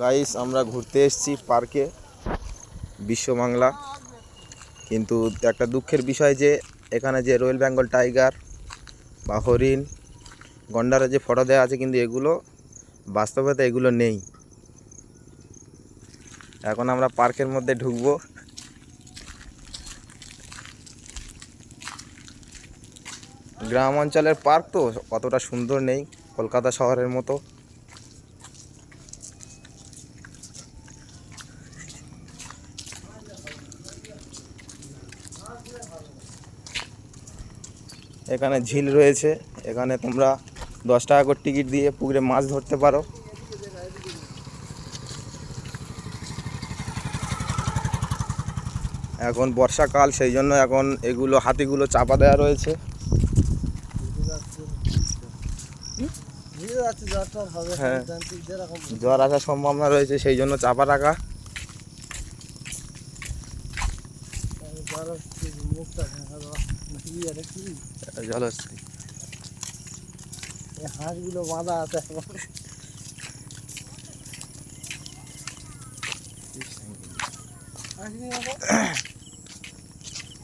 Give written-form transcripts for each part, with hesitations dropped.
Guys আমরা ঘুরতে এসেছি পার্কে বিশ্ব বাংলা, কিন্তু একটা দুঃখের বিষয় যে এখানে যে রয়্যাল বেঙ্গল টাইগার বা হরিণ গন্ডারের যে ফটো দেওয়া আছে, কিন্তু এগুলো বাস্তবতা এগুলো নেই। এখন আমরা পার্কের মধ্যে ঢুকবো। গ্রাম অঞ্চলের পার্ক তো অতটা সুন্দর নেই কলকাতা শহরের মতো। এখানে ঝিল রয়েছে, এখানে তোমরা 10 টাকা করে টিকিট দিয়ে পুকুরে মাছ ধরতে পারো। এখন বর্ষাকাল, সেই জন্য এখন এগুলো হাতিগুলো চাপা দেওয়া রয়েছে। হ্যাঁ, জ্বর আসার সম্ভাবনা রয়েছে, সেই জন্য চাপা রাখা। জলস্থিতি হাঁসগুলো বাঁধা আছে।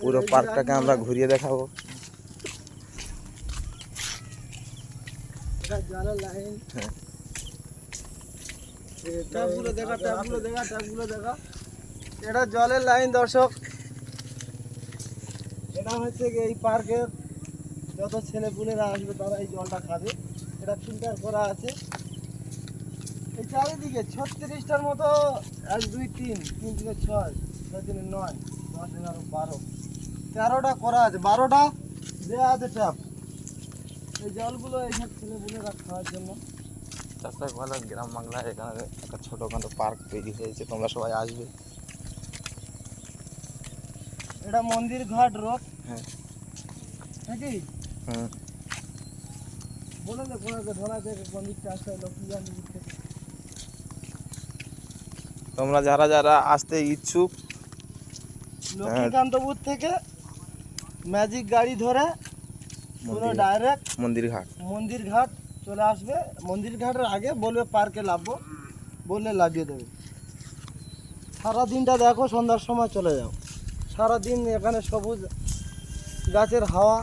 পুরো পার্কটাকে আমরা ঘুরিয়ে দেখাবো। জলের লাইন, ট্যাপগুলো দেখা, ট্যাপগুলো দেখা, ট্যাপগুলো দেখা। এটা জলের লাইন দর্শক। এটা হচ্ছে এই পার্কের যত ছেলেপুলেরা আসবে তারা এই জলটা খাবে। এটা ফিল্টার করা আছে। এই চারিদিকে 36টার মতো, 1 2 3 3 3 6 6 3 9 10 11 12 13টা করা আছে, 12টা দেওয়া আছে ট্যাপ। এই জলগুলো এইসব ছেলেপুলেরা খাওয়ার জন্য। চাষবাস ভালো গ্রাম বাংলায় এখানে একটা ছোটোখাটো পার্ক তৈরি হয়েছে, তোমরা সবাই আসবে। এটা মন্দির ঘাট রোড। হ্যাঁ নাকি? হুম, বলে দে কোনাকে ধরা থেকে মন্দিরটা আসতে হলো কি জানি। তোমরা যারা যারা আসতে ইচ্ছুক লক্ষ্মীকান্তপুর থেকে ম্যাজিক গাড়ি ধরে পুরো ডাইরেক্ট মন্দির ঘাট চলে আসবে। মন্দির ঘাটের আগে বলবে পার্কে নামবো, বললে লাগিয়ে দেবে। সারা দিনটা দেখো, সন্ধ্যার সময় চলে যাও। সারা দিন এখানে সবুজ গাছের হাওয়া।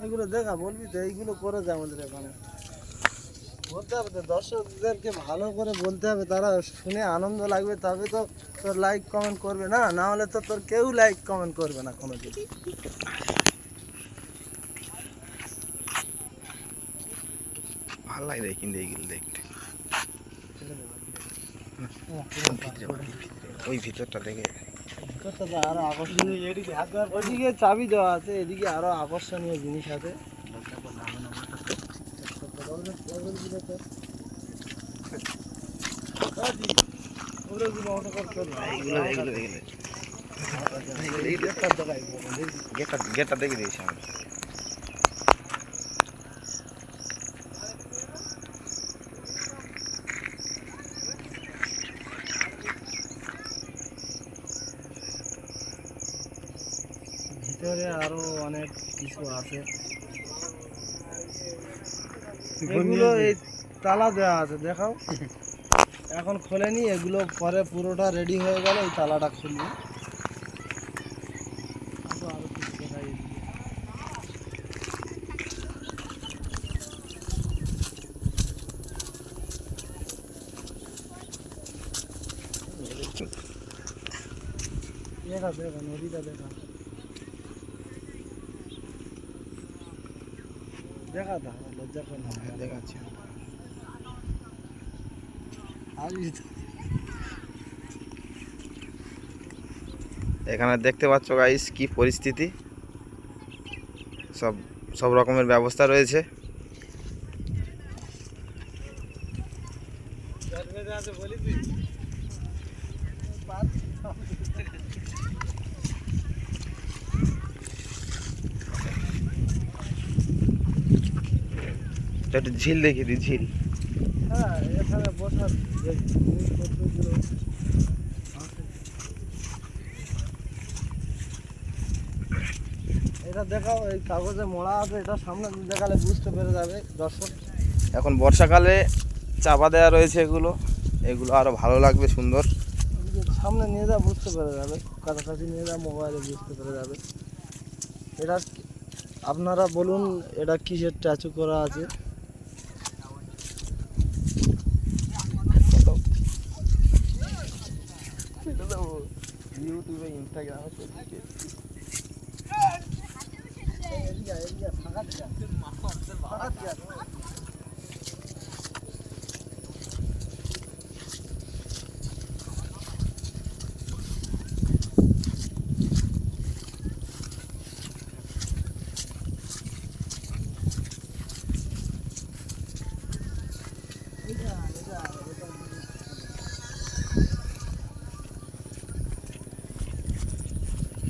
এগুলো দেখা বলবি তো, এইগুলো করে যায় আমাদের এখানে। বলতে হবে তো, দর্শকদেরকে ভালো করে বলতে হবে, তারা শুনে আনন্দ লাগবে, তবে তো তোর লাইক কমেন্ট করবে। না না হলে তো তোর কেউ লাইক কমেন্ট করবে না কোনো দিন। ভালো লাগে কিন্তু এইগুলো দেখতে। ওই ভিতরটা দেখে আরো আকর্ষণীয়, ওইদিকে চাবি দেওয়া আছে, এদিকে আরো আকর্ষণীয় জিনিস আছে। গেটটা দেখে দিয়েছি আমি। ভিতরে আরো অনেক কিছু আছে। এগুলো এই তালা দেওয়া আছে, দেখাও। এখন খোলেনি, এগুলো পরে পুরোটা রেডি হয়ে গেলে এই তালাটা খুলবে। আরো কিছু দেখাই। দেখা দেখা নদীটা দেখা, দেখা দা লজ্জা করে না। দেখাচ্ছি। এখানে দেখতে পাচ্ছ গাইস কি পরিস্থিতি, সব রকমের ব্যবস্থা রয়েছে। একটা ঝিল দেখিয়ে দিই, ঝিল। হ্যাঁ, এখানে বসার যে জিনিসপত্রগুলো আছে। এটা দেখাও, এই কাগজে মোড়া আছে, এটা সামনে দেখালে বুঝতে পেরে যাবে দর্শক। এখন বর্ষাকালে চাপা দেওয়া রয়েছে এগুলো, এগুলো আরো ভালো লাগবে, সুন্দর। এদিকে সামনে নিয়ে যা বুঝতে পেরে যাবে, কাছাকাছি নিয়ে যা মোবাইলে বুঝতে পেরে যাবে। এটা আপনারা বলুন এটা কিসের স্ট্যাচু করা আছে। ইউটিউবে, ইনস্টাগ্রামে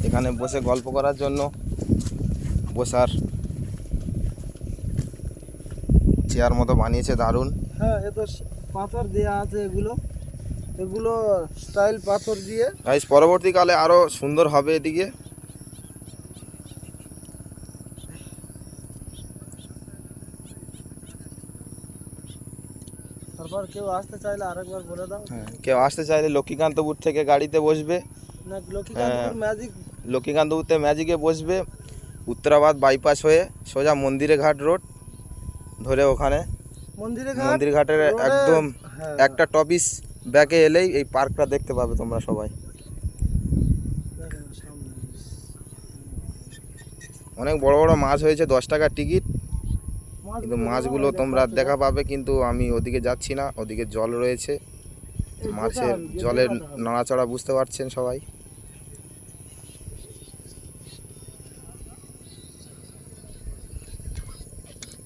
এখানে বসে গল্প করার জন্য বসার চেয়ার মতো বানিয়েছে, দারুণ। হ্যাঁ, এ তো পাথর দেয়া আছে, এগুলো এগুলো স্টাইল পাথর দিয়ে। গাইস, পরবর্তীকালে আরো সুন্দর হবে এদিকে। তারপর কেউ আসতে চাইলে আরেকবার বলে দাও। হ্যাঁ, কেউ আসতে চাইলে লক্ষ্মীকান্তপুর থেকে গাড়িতে বসবে, না, লক্ষ্মীকান্তপুর ম্যাজিক। লক্ষ্মীকান্তপুরতে ম্যাজিকে বসবে, উত্তরাবাদ বাইপাস হয়ে সোজা মন্দিরে ঘাট রোড ধরে ওখানে মন্দির ঘাটের রোডে- একদম হ্যাঁ, একটা টপিস ব্যাকে এলেই এই পার্কটা দেখতে পাবে তোমরা সবাই। দেখেন সামনে। অনেক বড় বড় মাছ হয়েছে, 10 টাকার টিকিট, মাছগুলো কিন্তু মাছগুলো দেখাও, তোমরা দেখাচ্ছি দেখা না। পাবে, কিন্তু আমি ওদিকে যাচ্ছি না, ওদিকে জল রয়েছে, এই মাছের দোকান, যে জলের দোকানটা হবে। নাড়াচড়া বুঝতে পারছেন সবাই।